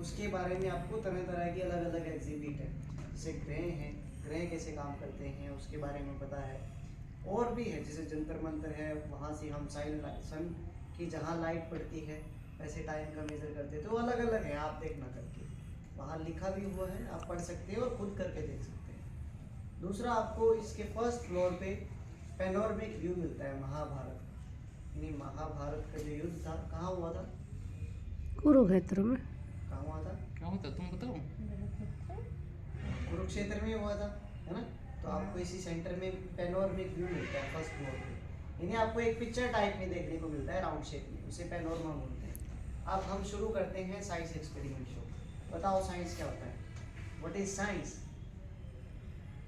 उसके बारे में आपको तरह तरह की अलग अलग एग्जिबिट है, जैसे ग्रह हैं, ग्रह कैसे काम करते हैं उसके बारे में पता है। और भी है, जैसे जंतर मंतर है, वहाँ से हम सन की जहाँ लाइट पड़ती है वैसे टाइम का मेजर करते हैं। तो अलग अलग है, आप देखना करके, वहाँ लिखा भी हुआ है, आप पढ़ सकते हैं और खुद करके देख सकते हैं। दूसरा, आपको इसके फर्स्ट फ्लोर पे पैनोरमिक व्यू मिलता है महाभारत का। यानी महाभारत का जो युद्ध था कहाँ हुआ था? कुरुक्षेत्र में। कहाँ हुआ था? क्या होता तुम बताओ। कुरुक्षेत्र में हुआ था, है ना? तो आपको इसी सेंटर में पैनोरमिक व्यू मिलता है फर्स्ट फ्लोर पे। यानी आपको एक पिक्चर टाइप में देखने को मिलता है राउंड शेप में, उसे पैनोरमा बोलते हैं। अब हम शुरू करते हैं साइंस एक्सपेरिमेंट शो। बताओ साइंस क्या होता है? What is science?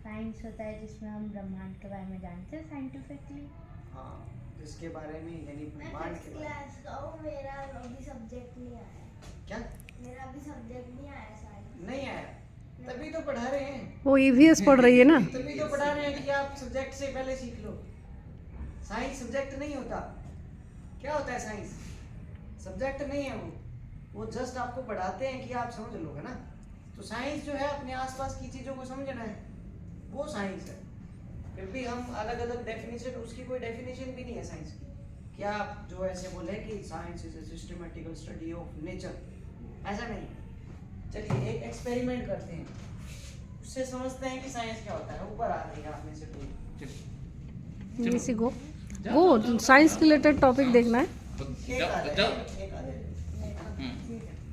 साइंस होता है जिसमें हम ब्रह्मांड के बारे में जानते हैं साइंटिफिकली। हाँ, जिसके बारे में यानी ब्रह्मांड के बारे में। क्लास का हूँ, मेरा अभी सब्जेक्ट नहीं आया। क्या मेरा अभी सब्जेक्ट नहीं आया साइंस। नहीं आया? तभी तो पढ़ा रहे हैं। वो ईवीएस पढ़ रही है ना। तभी तो पढ़ा रहे हैं कि आप सब्जेक्ट से पहले सीख लो। साइंस सब्जेक्ट नहीं होता। क्या होता है साइंस? सब्जेक्ट नहीं है वो जस्ट आपको पढ़ाते हैं कि आप समझ लो, है ना? तो साइंस जो है अपने आसपास की चीज़ों को समझना है, वो साइंस है। फिर भी हम अलग अलग डेफिनेशन, उसकी कोई डेफिनेशन भी नहीं है साइंस की। क्या आप जो ऐसे बोले कि science is a systematical study of nature, ऐसा नहीं है। चलिए एक एक्सपेरिमेंट करते हैं, उससे समझते हैं कि साइंस क्या होता है। ऊपर आ रही है आप में से कोई? इसी को वो साइंस रिलेटेड टॉपिक देखना है। एक आ जाए, एक आ जाए।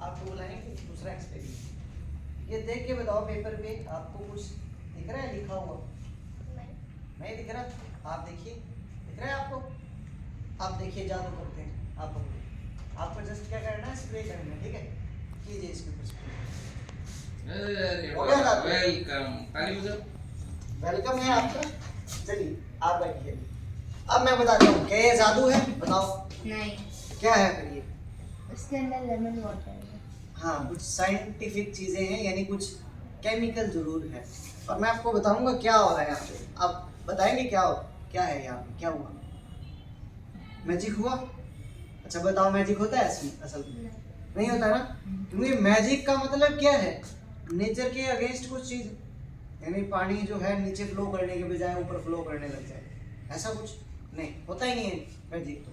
आपको बुलाएंगे दूसरा एक्सपेरिमेंट। ये देख के बताओ पेपर पे आपको कुछ दिख रहा है लिखा हुआ? नहीं दिख रहा? आप देखिए, दिख रहा है आपको? आप देखिए, जादू करते हैं आप पकड़ो। आपको जस्ट क्या करना है, स्प्रे करना है, ठीक है? कीजिए इसके ऊपर स्प्रे। वेलकम, ताली बजाओ। वेलकम है आपका। चलिए आप बैठिए। अब मैं बताता हूँ क्या ये जादू है, बताओ नहीं, क्या है फिर ये? उसके अंदर लेमन वाटर है। हाँ, कुछ साइंटिफिक चीजें हैं, यानी कुछ केमिकल जरूर है। और मैं आपको बताऊंगा क्या हो रहा है यहाँ पे। आप बताएंगे क्या है यहाँ पे, क्या हुआ? मैजिक हुआ? अच्छा बताओ, मैजिक होता है असल में? नहीं होता ना, क्योंकि मैजिक का मतलब क्या है? नेचर के अगेंस्ट कुछ चीज, यानी पानी जो है नीचे फ्लो करने के बजाय ऊपर फ्लो करने लग जाए, ऐसा कुछ नहीं होता ही नहीं है मैजिक। तो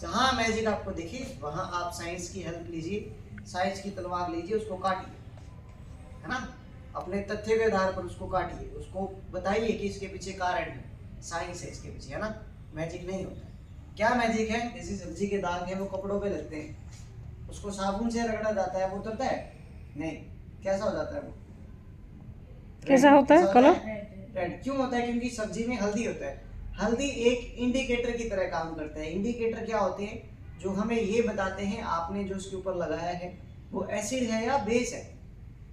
जहाँ मैजिक आपको दिखे वहाँ आप साइंस की हेल्प लीजिए, साइंस की तलवार लीजिए, उसको काटिए, है ना? अपने तथ्य के आधार पर उसको काटिए, उसको बताइए कि इसके पीछे कारण है, साइंस है इसके पीछे, है ना? मैजिक नहीं होता है। क्या मैजिक है? जैसे सब्जी के दाग हैं वो कपड़ों पे लगते हैं, उसको साबुन से रगड़ा जाता है, वो उतरता है? नहीं। कैसा हो जाता है वो? कैसा होता है कलर? रेड। क्यों होता है? क्योंकि सब्जी में हल्दी होता है। हल्दी एक इंडिकेटर की तरह काम करता है। इंडिकेटर क्या होते हैं? जो हमें ये बताते हैं आपने जो इसके ऊपर लगाया है वो एसिड है या बेस है।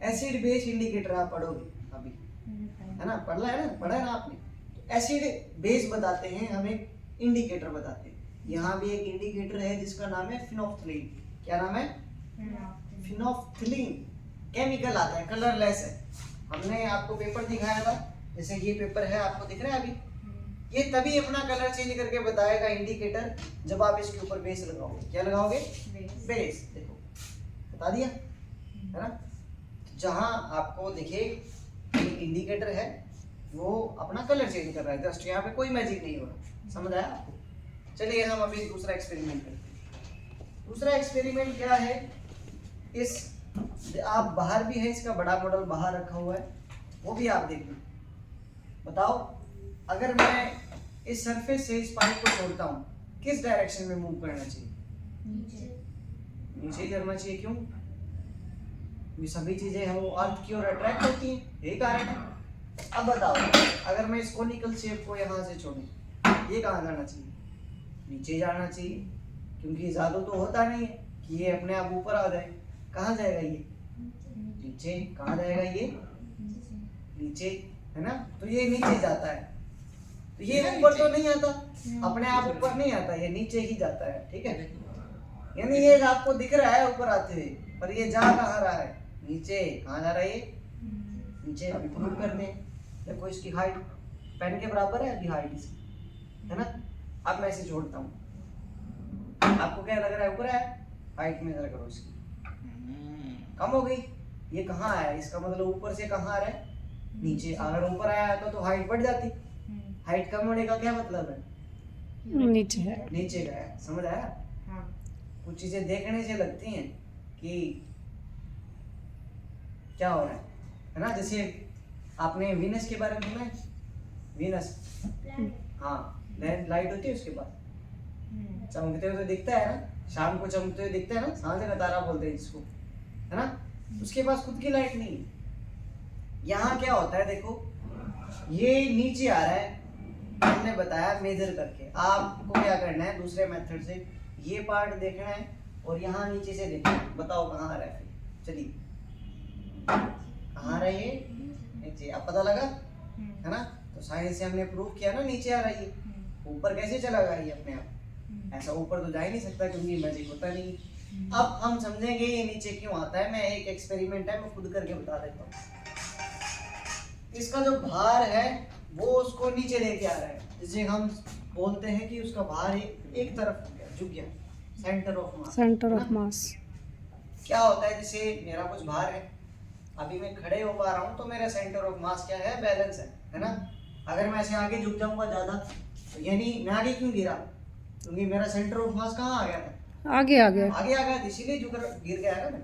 एसिड बेस इंडिकेटर आप पढ़ोगे अभी, है ना? पढ़ा है ना आपने? तो एसिड बेस बताते हैं हमें, इंडिकेटर बताते हैं। यहाँ भी एक इंडिकेटर है जिसका नाम है फिनोफ्थलीन। क्या नाम है? फिनोफ्थलीन। केमिकल आता है, कलरलेस है। हमने आपको पेपर दिखाया था, जैसे ये पेपर है, आपको दिख रहा है अभी? ये तभी अपना कलर चेंज करके बताएगा इंडिकेटर जब आप इसके ऊपर बेस लगाओगे। क्या लगाओगे? बेस। देखो बता दिया, है ना? जहां आपको दिखे इंडिकेटर है वो अपना कलर चेंज कर रहा है, जस्ट यहाँ पे कोई मैजिक नहीं हो रहा। समझ आया आपको? चलिए हम अभी दूसरा एक्सपेरिमेंट करते हैं। दूसरा एक्सपेरिमेंट क्या है? इस आप बाहर भी है, इसका बड़ा मॉडल बाहर रखा हुआ है, वो भी आप देख लो। बताओ अगर मैं इस सरफेस से इस पानी को छोड़ता हूँ किस डायरेक्शन में मूव करना चाहिए? नीचे ही करना चाहिए। क्यों? ये सभी चीजें हैं वो अर्थ की ओर अट्रैक्ट होती हैं, यही कारण है। अब बताओ अगर मैं इस कोनिकल शेप को यहाँ से छोड़ूं, ये कहाँ जाना चाहिए? नीचे जाना चाहिए, क्योंकि जादू तो होता नहीं है कि ये अपने आप ऊपर आ जाए। कहाँ जाएगा ये? नीचे। कहाँ जाएगा ये? नीचे, है ना? तो ये नीचे जाता है, तो ये ऊपर तो नहीं आता, अपने आप ऊपर नहीं आता, ये नीचे ही जाता है, ठीक है? यानी ये आपको दिख रहा है ऊपर आते हुए, पर ये जा कहाँ रहा है? नीचे। कहाँ जा रहा है ये? नीचे। अभी प्रूव कर दें। देखो इसकी हाइट पेन के बराबर है अभी हाइट इसकी, है ना? अब मैं इसे जोड़ता हूँ, आपको क्या लग रहा है ऊपर है? हाइट मेजर करो इसकी। कम हो गई। ये कहाँ आया, इसका मतलब ऊपर से कहाँ आ रहा है, नीचे। अगर ऊपर आया तो हाइट बढ़ जाती। हाइट कम होने का क्या मतलब है, नीचे है। नीचे गया। समझ आया? हाँ। कुछ चीजें देखने से लगती हैं कि क्या हो रहा है ना। जैसे आपने वीनस के बारे में सुना है? वीनस, हाँ, लाइट होती है उसके पास, चमकते हुए तो दिखता है ना, शाम को चमकते हुए दिखता है ना, सांझ का तारा बोलते हैं जिसको, है ना। उसके पास खुद की लाइट नहीं है। यहाँ क्या होता है देखो, ये नीचे आ रहा है, हमने बताया मेजर करके। आपको क्या करना है, दूसरे मेथड से ये पार्ट देखना है और यहाँ नीचे से देखना है। बताओ कहाँ आ रहा है, चलिए कहाँ आ रहा है, ये नीचे। अब पता लगा है ना। तो साइंस से हमने प्रूव किया ना, नीचे आ रहा है ये। ऊपर कैसे चला गया ये अपने आप, ऐसा ऊपर तो जा ही नहीं सकता क्योंकि मैजिक होता नहीं। अब हम समझेंगे ये नीचे क्यों आता है। मैं एक एक्सपेरिमेंट है, मैं खुद करके बता देता हूँ। इसका जो भार है वो उसको नीचे लेके आ रहा है, जिसे हम बोलते हैं कि उसका भार एक तरफ हो गया, झुक गया, centre of mass. Centre of mass क्या होता है, जैसे मेरा कुछ भार है, अभी मैं खड़े हो पा रहा हूँ तो मेरा सेंटर ऑफ मास क्या है, बैलेंस है ना। अगर मैं ऐसे आगे झुक जाऊंगा ज्यादा तो यानी मैं आगे क्यों गिरा, क्योंकि मेरा सेंटर ऑफ मास कहाँ आ गया था, आगे आ गया। आगे आ गया, इसीलिए गिर गया ना मैं।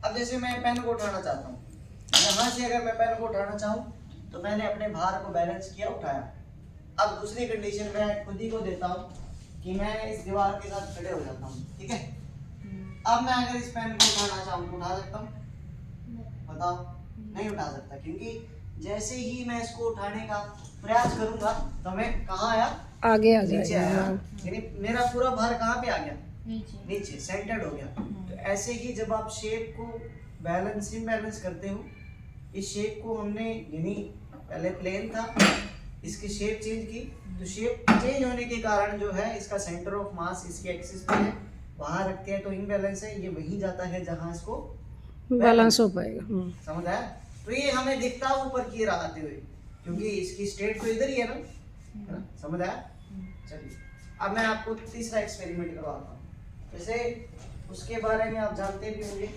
अब जैसे मैं पेन को उठाना चाहता हूँ, यहाँ से अगर मैं पेन को उठाना चाहूँ तो मैंने अपने भार को बैलेंस किया, उठाया। अब दूसरी कंडीशन मैं खुद ही को देता हूँ कि मैं इस दीवार के साथ खड़े हो जाता हूँ, ठीक है। अब मैं अगर इस पेन को उठाना चाहूँ तो उठा सकता हूँ, बताओ? नहीं उठा सकता, क्योंकि जैसे ही मैं इसको उठाने का प्रयास करूंगा तो मैं कहाँ आया, आगे आ नीचे आया। जाएगा। यानी मेरा पूरा भार कहाँ पे आ गया, नीचे। नीचे, सेंटर्ड हो गया। तो ऐसे ही जब आप शेप को बैलेंस इम्बैलेंस करते हो, इस शेप को हमने यानी पहले प्लेन था, इसकी शेप चेंज की, तो शेप चेंज होने के कारण जो है इसका सेंटर ऑफ मास इसके एक्सिस पे है, वहां रखते हैं तो इम्बैलेंस है, ये वहीं जाता है जहां इसको बैलेंस हो पाएगा। समझ आया। तो ये हमें दिखता है ऊपर की ओर आते हुए, क्योंकि इसकी स्टेट तो इधर ही है ना, समझ आया। चलिए अब मैं आपको तीसरा एक्सपेरिमेंट करवाता हूँ। जैसे उसके बारे में आप जानते भी होंगे,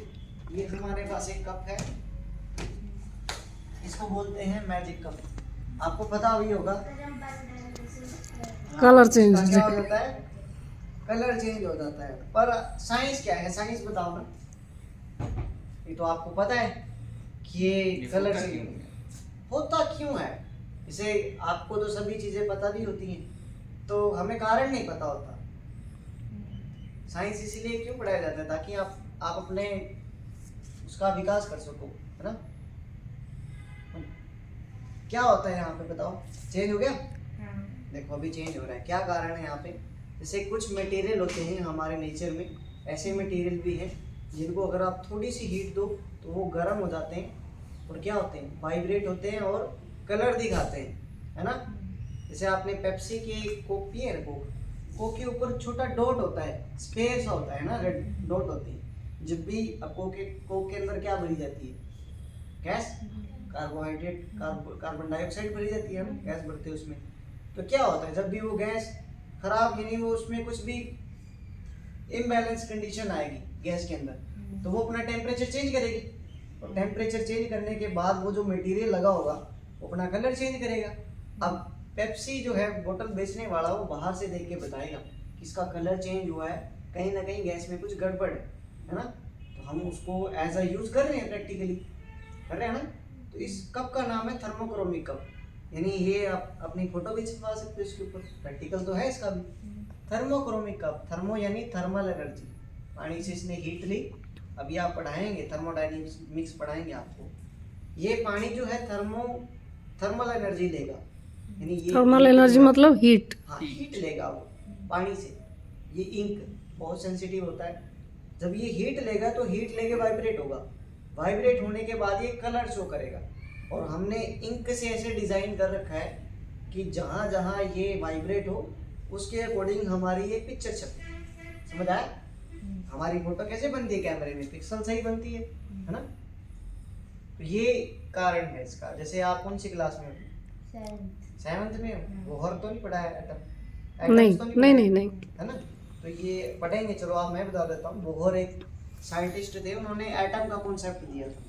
ये हमारे पास एक कप है, इसको बोलते हैं मैजिक कप। आपको पता भी होगा कलर चेंज इसका क्या हो जाता है, कलर चेंज हो जाता है। पर साइंस क्या है, साइंस बताओ ना। ये तो आपको पता है कि ये कलर चेंज होता क्यों है। इसे आपको तो सभी चीजें पता भी होती हैं, तो हमें कारण नहीं पता होता। साइंस इसीलिए क्यों पढ़ाया जाता है, ताकि आप अपने उसका विकास कर सको, है ना। क्या होता है यहाँ पे बताओ, चेंज हो गया। देखो अभी चेंज हो रहा है, क्या कारण है यहाँ पे। जैसे कुछ मटेरियल होते हैं हमारे नेचर में, ऐसे मटेरियल भी हैं जिनको अगर आप थोड़ी सी हीट दो तो वो गर्म हो जाते हैं और क्या होते हैं, वाइब्रेट होते हैं और कलर दिखाते हैं, है ना। जैसे आपने पेप्सी की कोक पी है ना, कोक के ऊपर छोटा डॉट होता है, स्पेयर सा होता है ना, रेड डॉट होती है। जब भी कोक के अंदर क्या भरी जाती है, गैस, कार्बोहाइड्रेट, कार्बन डाइऑक्साइड भरी जाती है ना, गैस भरते हैं उसमें। तो क्या होता है, जब भी वो गैस खराब यानी वो उसमें कुछ भी इम्बैलेंस कंडीशन आएगी गैस के अंदर, तो वो अपना टेम्परेचर चेंज करेगी, और टेम्परेचर चेंज करने के बाद वो जो मटेरियल लगा होगा वो अपना कलर चेंज करेगा। अब पेप्सी जो है बोतल बेचने वाला, वो बाहर से देख के बताएगा कि इसका कलर चेंज हुआ है, कहीं ना कहीं गैस में कुछ गड़बड़ है ना। तो हम उसको एज अ यूज कर रहे हैं, प्रैक्टिकली कर रहे हैं ना। तो इस कप का नाम है थर्मोक्रोमिक कप, यानी ये आप अपनी फोटो भी छपवा सकते हो इसके ऊपर, प्रैक्टिकल तो है इसका भी। थर्मोक्रोमिक कप, थर्मो यानी थर्मल एनर्जी, पानी से इसने हीट ली। अभी आप पढ़ाएंगे थर्मोडायनेमिक्स पढ़ाएंगे आपको। ये पानी जो है थर्मल एनर्जी लेगा, यानी ये थर्मल एनर्जी मतलब हीट। हाँ, हीट लेगा वो पानी से। ये इंक बहुत सेंसिटिव होता है, जब ये हीट लेगा तो हीट लेके वाइब्रेट होगा, वाइब्रेट होने के बाद ये कलर शो करेगा। और हमने इंक से ऐसे डिजाइन कर रखा है कि जहाँ जहाँ ये वाइब्रेट हो उसके अकॉर्डिंग हमारी ये पिक्चर छपे। समझ आया। हमारी फोटो कैसे बनती है कैमरे में, पिक्सल सही बनती है ना। तो ये कारण है इसका। जैसे आप कौन सी क्लास में हो, 7th में हो, वो हर तो नहीं पढ़ा है एटम, नहीं तो नहीं नहीं नहीं है ना। तो ये पढ़ेंगे, चलो आप मैं बता देता हूँ। बोहर एक साइंटिस्ट थे, उन्होंने एटम का कॉन्सेप्ट दिया था।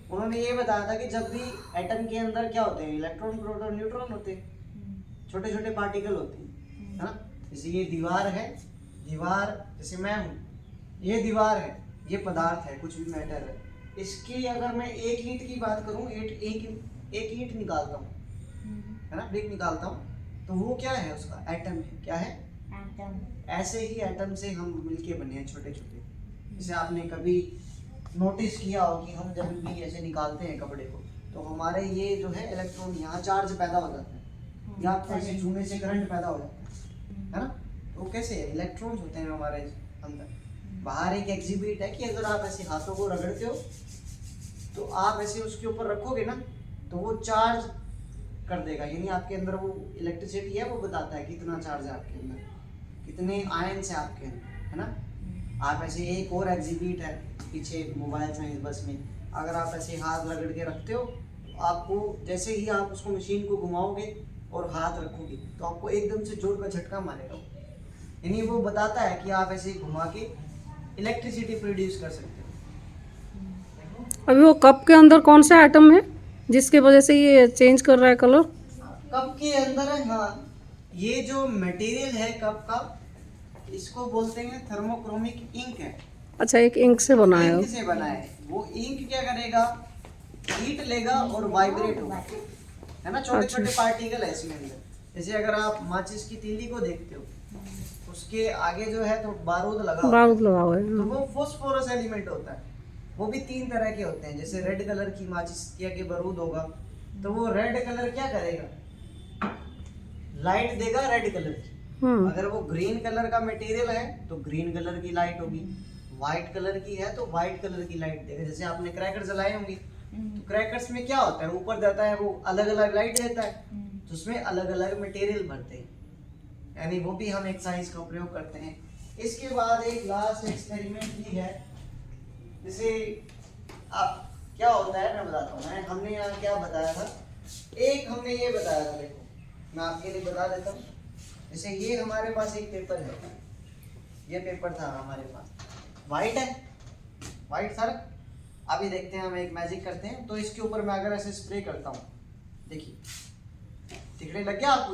उन्होंने ये बताया था कि जब भी एटम के अंदर क्या होते हैं, इलेक्ट्रॉन प्रोटॉन न्यूट्रॉन होते हैं, छोटे छोटे पार्टिकल होते हैं, है ना। जैसे ये दीवार है, दीवार जैसे मैं हूँ, ये दीवार है, ये पदार्थ है, कुछ भी मैटर है। इसकी अगर मैं एक ईंट की बात करूँ, एक ईंट निकालता हूँ, है ना, ब्रिक निकालता हूँ, तो वो क्या है, उसका एटम है। क्या है? एटम। ऐसे ही एटम से हम मिलके बने हैं, छोटे छोटे। जैसे आपने कभी नोटिस किया हो कि हम जब भी ऐसे निकालते हैं कपड़े को, तो हमारे ये जो है इलेक्ट्रॉन यहाँ चार्ज पैदा हो जाता है, या ऐसे छूने से करंट पैदा हो जाता है ना। तो वो कैसे है, इलेक्ट्रॉन्स होते हैं हमारे अंदर। बाहर एक एग्जिबिट है कि अगर आप ऐसे हाथों को रगड़ते हो, तो आप ऐसे उसके ऊपर रखोगे ना, तो वो चार्ज कर देगा, यानी आपके अंदर वो इलेक्ट्रिसिटी है, वो बताता है कितना चार्ज है आपके अंदर, कितने आयन्स है आपके अंदर, है ना। आप ऐसे एक और एग्जिबिट है पीछे मोबाइल साइंस बस में, अगर आप ऐसे हाथ रगड़ के रखते हो, तो आपको जैसे ही आप उसको मशीन को घुमाओगे और हाथ रखोगे, तो आपको एकदम से जोर का झटका मारेगा, यानी वो बताता है कि आप ऐसे घुमा के इलेक्ट्रिसिटी प्रोड्यूस कर सकते हो। अभी वो कप के अंदर कौन सा एटम है जिसकी वजह से ये चेंज कर रहा है कलर? कप के अंदर है, हाँ, ये जो मटेरियल है कप का, इसको बोलते हैं थर्मोक्रोमिक इंक है। अच्छा, एक इंक से बना है। इंक से बना है। वो इंक क्या करेगा, हीट लेगा और वाइब्रेट होगा, है ना। छोटे छोटे पार्टिकल है इसमें अंदर। जैसे अगर आप माचिस की तीली को देखते हो, उसके आगे जो है तो बारूद लगा हुआ है। तो वो फास्फोरस एलिमेंट होता है। वो भी 3 तरह के होते हैं। जैसे रेड कलर की माचिस के आगे बारूद होगा, तो वो रेड कलर क्या करेगा, लाइट देगा रेड कलर की। अगर वो ग्रीन कलर का मटेरियल है तो ग्रीन कलर की लाइट होगी, व्हाइट कलर की है तो व्हाइट कलर की लाइट देगा। जैसे आपने क्रैकर जलाए होंगे, तो क्रैकर्स में क्या होता है, ऊपर जाता है वो अलग अलग लाइट देता है, तो उसमें अलग अलग मटेरियल भरते हैं, यानी वो भी हम एक साइंस का प्रयोग करते हैं। इसके बाद एक लास्ट एक्सपेरिमेंट भी है। जैसे आप क्या होता है, मैं बताता हूँ। हमने यहाँ क्या बताया था, एक हमने ये बताया था, देखो मैं आपके लिए बता देता हूँ। जैसे ये हमारे पास एक पेपर है, ये पेपर था हमारे पास, वाइट है, वाइट सर। अभी देखते हैं, हम एक मैजिक करते हैं। तो इसके ऊपर मैं अगर ऐसे स्प्रे करता हूँ, देखिए दिखने लग गया आपको,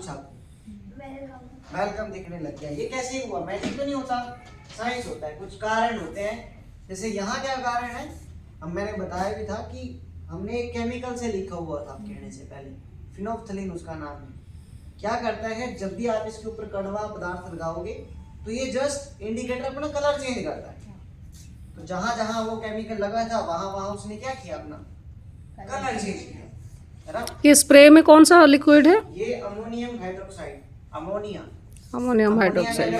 वेलकम दिखने लग गया। ये कैसे हुआ, मैजिक तो नहीं होता, साइंस होता है, कुछ कारण होते हैं। जैसे यहाँ क्या कारण है, हम मैंने बताया भी था कि हमने एक केमिकल से लिखा हुआ था कहने से पहले, फिनोल्फ्थलीन उसका नाम है। क्या करता है, जब भी आप इसके ऊपर कड़वा पदार्थ लगाओगे, तो ये जस्ट इंडिकेटर अपना कलर चेंज करता है। तो जहां जहां वो केमिकल लगा था, वहां वहां उसने क्या किया, अपना कलर चेंज किया, है ना। ये स्प्रे में कौन सा लिक्विड है? ये अमोनियम हाइड्रोक्साइड, अमोनियम हाइड्रोक्साइड।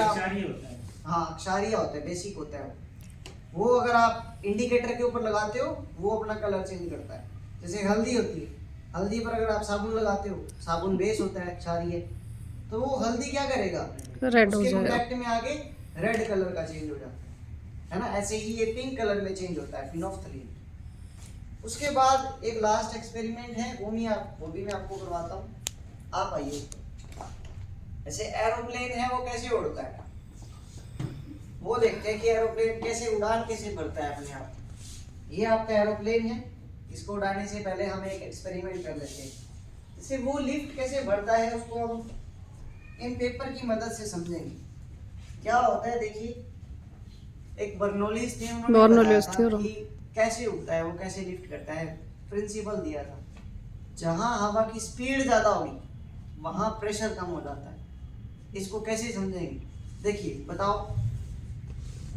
हाँ, क्षारीय होता है, बेसिक होता है वो। अगर आप इंडिकेटर के ऊपर लगाते हो, वो अपना कलर चेंज करता है। जैसे हल्दी होती है, हल्दी पर अगर आप साबुन लगाते हो, साबुन बेस होता है, क्षारीय, तो वो हल्दी क्या करेगा, रेड हो उसके जाएगा, कॉन्टैक्ट में आगे रेड कलर का चेंज हो जाता है ना। ऐसे ही ये पिंक कलर में चेंज होता है, फिनोल्फ्थलीन। उसके बाद एक लास्ट एक्सपेरिमेंट है, वो भी मैं आपको करवाता हूँ। आप आइए। ऐसे एरोप्लेन है, वो कैसे उड़ता है, वो देखते हैं कि एरोप्लेन कैसे उड़ान कैसे भरता है अपने आप। ये आपका एरोप्लेन है, इसको उड़ाने से पहले हम एक एक्सपेरिमेंट कर लेते हैं। जैसे वो लिफ्ट कैसे भरता है, उसको हम इन पेपर की मदद से समझेंगे। क्या होता है, देखिए एक बर्नौलीज थे, उन्होंने बताया था कि कैसे उड़ता है वो, कैसे लिफ्ट करता है। प्रिंसिपल दिया था, जहां हवा की स्पीड ज्यादा होगी वहां प्रेशर कम हो जाता है। इसको कैसे समझेंगे, देखिए बताओ।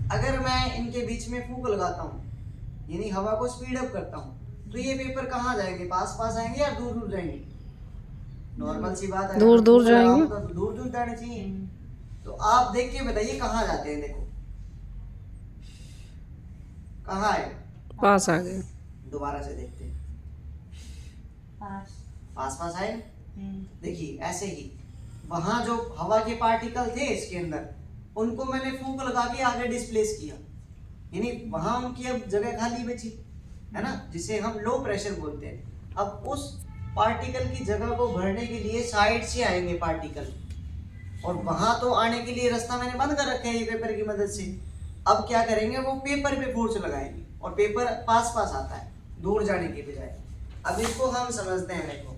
अगर मैं इनके बीच में फूंक लगाता हूँ, यानी हवा को स्पीड अप करता हूँ, तो ये पेपर कहाँ जाएंगे, पास पास आएंगे या दूर दूर जाएंगे? नॉर्मल सी बात है, दूर दूर जाएंगे, तो दूर दूर जाने चाहिए। तो आप देख के बताइए कहाँ जाते हैं, देखो कहाँ है, पास आ गए। दोबारा से देखते हैं, पास पास आए। देखिए ऐसे ही वहां जो हवा के पार्टिकल थे इसके अंदर, उनको मैंने फूंक लगा के आगे डिस्प्लेस किया, यानी वहां उनकी अब जगह खाली बची, है ना, जिसे हम लो प्रेशर बोलते हैं। अब उस पार्टिकल की जगह को भरने के लिए साइड से आएंगे पार्टिकल, और वहां तो आने के लिए रास्ता मैंने बंद कर रखा है ये पेपर की मदद से। अब क्या करेंगे, वो पेपर पे फोर्स लगाएंगे और पेपर पास पास आता है दूर जाने के बजाय। अब इसको हम समझते हैं। देखो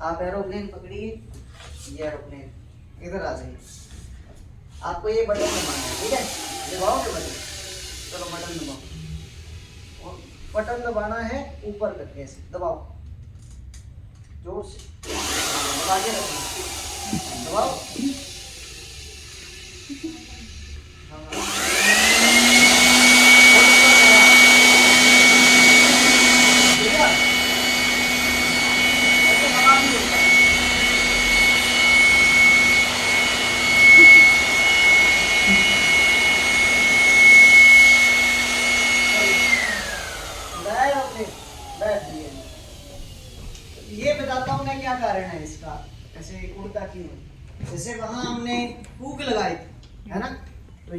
आप एरोप्लेन पकड़िए, ये एरोप्लेन इधर आ जाइए, आपको ये बटन दबाना है, ठीक है? दबाओगे बटन, चलो बटन दबाओ। और बटन दबाना है ऊपर करके, ऐसे दबाओ जोर से, दबा के रखो, दबाओ। ये बताता हूँ मैं क्या कारण है इसका, ऐसे उड़ता क्यों है। जैसे वहां हमने हुक लगाई थी, है ना, तो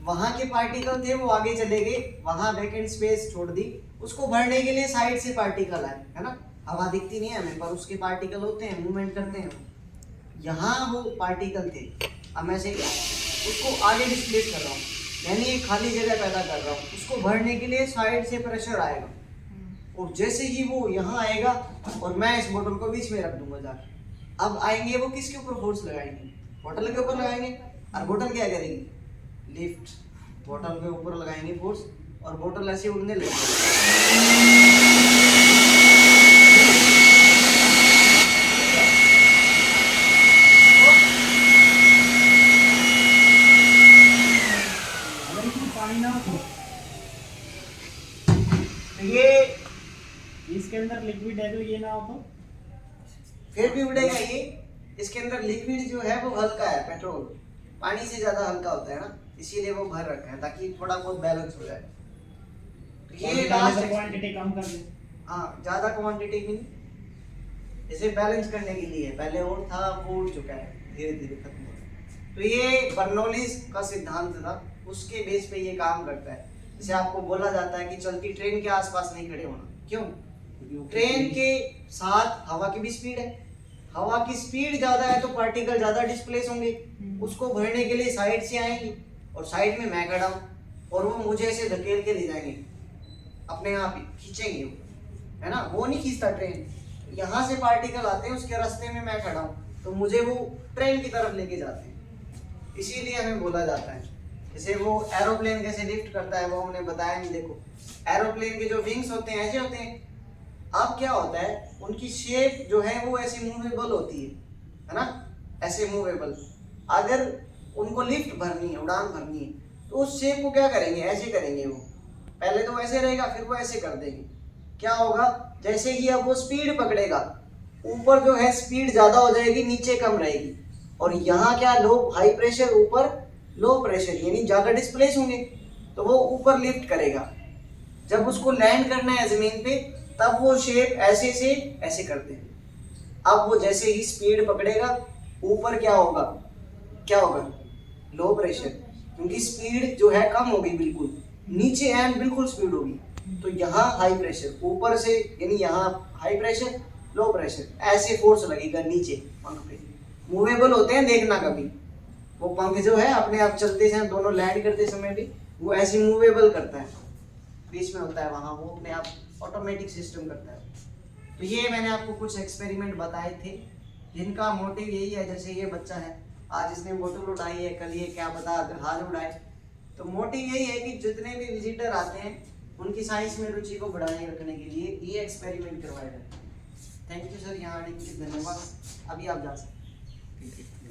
वहां के पार्टिकल थे वो आगे चले गए, वहां वैकेंट स्पेस छोड़ दी, उसको भरने के लिए साइड से पार्टिकल आए, है ना। हवा दिखती नहीं है हमें पर उसके पार्टिकल होते हैं, मूवमेंट करते हैं। यहाँ वो पार्टिकल थे, अब मैं से उसको आगे डिस्प्लेस कर रहा हूँ, यानी एक खाली जगह पैदा कर रहा हूँ, उसको भरने के लिए साइड से प्रेशर आएगा। और जैसे ही वो यहाँ आएगा और मैं इस बोतल को बीच में रख दूंगा जाकर, अब आएंगे वो किसके ऊपर फोर्स लगाएंगे, बोतल के ऊपर लगाएंगे। और बोतल क्या करेगी, लिफ्ट, बोतल के ऊपर लगाएंगे फोर्स और बोतल ऐसे उड़ने लगेगी। ये इसके अंदर लिक्विड है, तो ये ना हो तो फिर भी उड़ेगा ये। इसके अंदर लिक्विड जो है वो हल्का है, पेट्रोल पानी से ज्यादा हल्का होता है ना, इसीलिए वो भर रखा है ताकि थोड़ा बहुत बैलेंस हो जाए। तो ये लास्ट क्वांटिटी कम कर दे। हाँ, ज्यादा क्वांटिटी भी नहीं, इसे बैलेंस करने के लिए। पहले और था, वो उड़ चुका है, धीरे धीरे खत्म हो रहा है। तो ये बर्नौलीज का सिद्धांत था, उसके बेस पे ये काम करता है। जैसे आपको बोला जाता है कि चलती ट्रेन के आसपास नहीं खड़े होना, क्यों? ट्रेन के साथ हवा की भी स्पीड है, हवा की स्पीड ज्यादा है तो पार्टिकल ज्यादा डिस्प्लेस होंगे, उसको भरने के लिए साइड से आएंगे और साइड में मैं खड़ा हूँ और वो मुझे ऐसे धकेल के ले जाएंगे, अपने आप ही खींचेंगे वो, है ना। वो नहीं खींचता ट्रेन, यहाँ से पार्टिकल आते हैं, उसके रास्ते में मैं खड़ा हूँ तो मुझे वो ट्रेन की तरफ लेके जाते हैं, इसीलिए हमें बोला जाता है। जैसे वो एरोप्लेन कैसे लिफ्ट करता है वो हमने बताया नहीं। देखो एरोप्लेन के जो विंग्स होते हैं ऐसे होते हैं, अब क्या होता है उनकी शेप जो है वो ऐसे मूवेबल होती है ना, ऐसे मूवेबल। अगर उनको लिफ्ट भरनी है, उड़ान भरनी है, तो उस शेप को क्या करेंगे, ऐसे करेंगे। वो पहले तो ऐसे रहेगा, फिर वो ऐसे कर देंगे। क्या होगा, जैसे ही अब वो स्पीड पकड़ेगा, ऊपर जो है स्पीड ज्यादा हो जाएगी, नीचे कम रहेगी, और यहाँ क्या लो हाई प्रेशर, ऊपर लो प्रेशर, यानी ज्यादा डिस्प्लेस होंगे, तो वो ऊपर लिफ्ट करेगा। जब उसको लैंड करना है जमीन पे, तब वो शेप ऐसे से ऐसे करते हैं। अब वो जैसे ही स्पीड पकड़ेगा, ऊपर क्या होगा, क्या होगा, लो प्रेशर, क्योंकि स्पीड जो है कम होगी बिल्कुल, नीचे एंड बिल्कुल स्पीड होगी, तो यहाँ हाई प्रेशर, ऊपर से यानी यहाँ हाई प्रेशर, लो प्रेशर, ऐसे फोर्स लगेगा नीचे पंख पे। मूवेबल होते हैं, देखना कभी वो पंख जो है अपने आप चलते हैं, दोनों लैंड करते समय भी वो ऐसे मूवेबल करता है, बीच में होता है वहाँ, वो अपने आप ऑटोमेटिक सिस्टम करता है। तो ये मैंने आपको कुछ एक्सपेरिमेंट बताए थे जिनका मोटिव यही है। जैसे ये बच्चा है, आज इसने बोतल उड़ाई है, कल ये क्या पता जहाज उड़ाए। तो मोटिव यही है कि जितने भी विजिटर आते हैं उनकी साइंस में रुचि को बढ़ाने रखने के लिए ये एक्सपेरिमेंट करवाया जाता है। थैंक यू सर, यहाँ आने के लिए धन्यवाद। अभी आप जा सकते हैं।